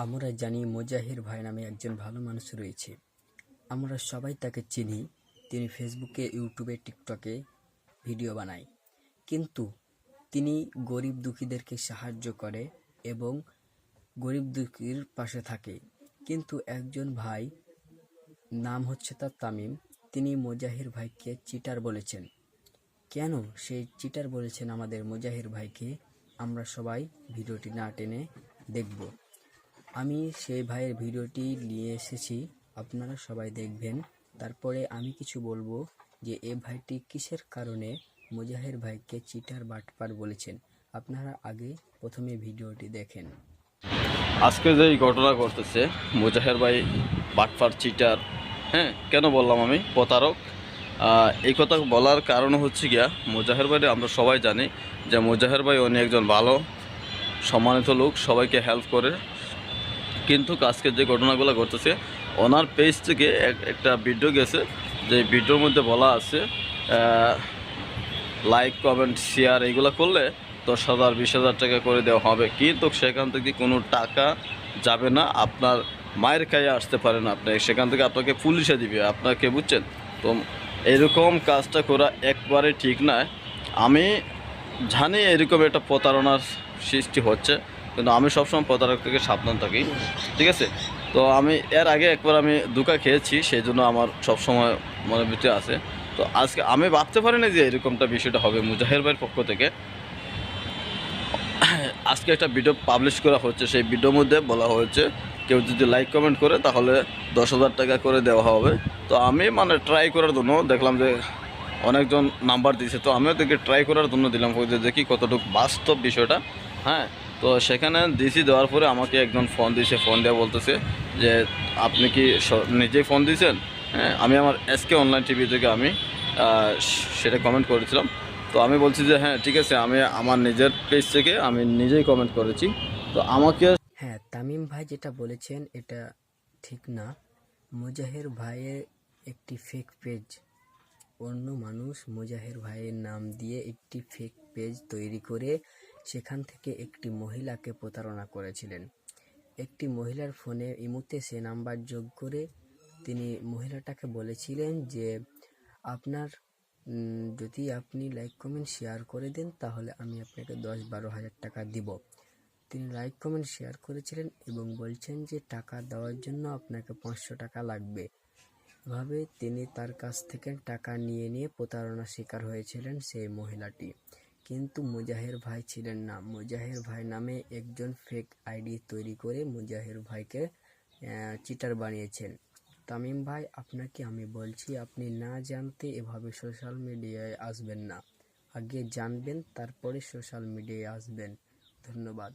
আমরা জানি মোজাহির ভাই নামে একজন ভালো মানুষ রয়েছে। আমরা সবাই তাকে চিনি। তিনি ফেসবুকে, ইউটিউবে, টিকটকে ভিডিও বানায়। কিন্তু তিনি গরিব দুঃখীদেরকে সাহায্য করে এবং গরিব দুঃখীর পাশে থাকে। কিন্তু একজন ভাই, নাম হচ্ছে তার তামিম, তিনি মোজাহির ভাইকে চিটার বলেছেন। কেন সেই চিটার বলেছেন আমাদের মোজাহির ভাইকে, আমরা সবাই ভিডিওটি না টেনে দেখব। আমি সেই ভাইয়ের ভিডিওটি নিয়ে এসেছি, আপনারা সবাই দেখবেন। তারপরে আমি কিছু বলবো যে এ ভাইটি কিসের কারণে মোজাহির ভাইকে চিটার বাটপার বলেছেন। আপনারা আগে প্রথমে ভিডিওটি দেখেন। আজকে যে এই ঘটনা ঘটতেছে, মোজাহের ভাই বাটপার, চিটার, কেন বললাম আমি প্রতারক, এই কথা বলার কারণ হচ্ছে গিয়া, মোজাহের ভাই আমরা সবাই জানি যে মোজাহের ভাই উনি একজন ভালো সম্মানিত লোক, সবাইকে হেল্প করে। কিন্তু আজকে যে ঘটনাগুলো ঘটতেছে, ওনার পেজ থেকে একটা ভিডিও গেছে, যে ভিডিওর মধ্যে বলা আছে লাইক, কমেন্ট, শেয়ার এগুলো করলে 10,000 20,000 টাকা করে দেওয়া হবে। কিন্তু সেখান থেকে কোনো টাকা যাবে না, আপনার মায়ের খাইয়ে আসতে পারেন, আপনি সেখান থেকে আপনাকে পুলিশে দিবে আপনাকে, বুঝছেন তো? এরকম কাজটা করা একবারে ঠিক নয়। আমি জানি এরকম একটা প্রতারণার সৃষ্টি হচ্ছে, কিন্তু আমি সবসময় প্রতারক থেকে সাবধান থাকি, ঠিক আছে? তো আমি এর আগে একবার আমি ধোঁকা খেয়েছি, সেই জন্য আমার সবসময় মনের ভিতরে আছে। তো আজকে আমি ভাবতে পারি না যে এরকমটা বিষয়টা হবে মুজাহির ভাইয়ের পক্ষ থেকে। আজকে একটা ভিডিও পাবলিশ করা হচ্ছে, সেই ভিডিওর মধ্যে বলা হয়েছে কেউ যদি লাইক কমেন্ট করে তাহলে 10,000 টাকা করে দেওয়া হবে। তো আমি ট্রাই করার জন্য দেখলাম যে অনেকজন নাম্বার দিয়েছে, তো আমিও দেখে ট্রাই করার জন্য দিলাম, যে দেখি কতটুকু বাস্তব বিষয়টা। তো সেখানে দিয়েছি, দেওয়ার পরে আমাকে একজন ফোন দিয়েছে, ফোন দেওয়া বলতেছে যে আপনি কি নিজেই ফোন দিয়েছেন? আমি আমার এসকে অনলাইন টিভি থেকে আমি সেটা কমেন্ট করেছিলাম। তো আমি বলছি যে হ্যাঁ ঠিক আছে, আমি আমার নিজের পেজ থেকে আমি নিজেই কমেন্ট করেছি। তো আমাকে হ্যাঁ, তামিম ভাই যেটা বলেছেন এটা ঠিক না। মোজাহির ভাইয়ের একটি ফেক পেজ, অন্য মানুষ মোজাহির ভাইয়ের নাম দিয়ে একটি ফেক পেজ তৈরি করে সেখান থেকে একটি মহিলাকে প্রতারণা করেছিলেন। একটি মহিলার ফোনে ইমুতে সে নাম্বার যোগ করে তিনি মহিলাটাকে বলেছিলেন যে আপনার যদি আপনি লাইক কমেন্ট শেয়ার করে দেন তাহলে আমি আপনাকে 10-12 হাজার টাকা দিব। তিনি লাইক কমেন্ট শেয়ার করেছিলেন এবং বলছেন যে টাকা দেওয়ার জন্য আপনাকে 500 টাকা লাগবে। এভাবে তিনি তার কাছ থেকে টাকা নিয়ে প্রতারণার শিকার হয়েছিলেন সেই মহিলাটি। কিন্তু মুজাহির ভাই ছিলেন না। মুজাহির ভাই নামে একজন ফেক আইডি তৈরি করে মুজাহির ভাইকে চিটার বানিয়েছেন। তামিম ভাই, আপনাকে আমি বলছি, আপনি না জানতে এভাবে সোশ্যাল মিডিয়ায় আসবেন না। আগে জানবেন, তারপরে সোশ্যাল মিডিয়ায় আসবেন। ধন্যবাদ।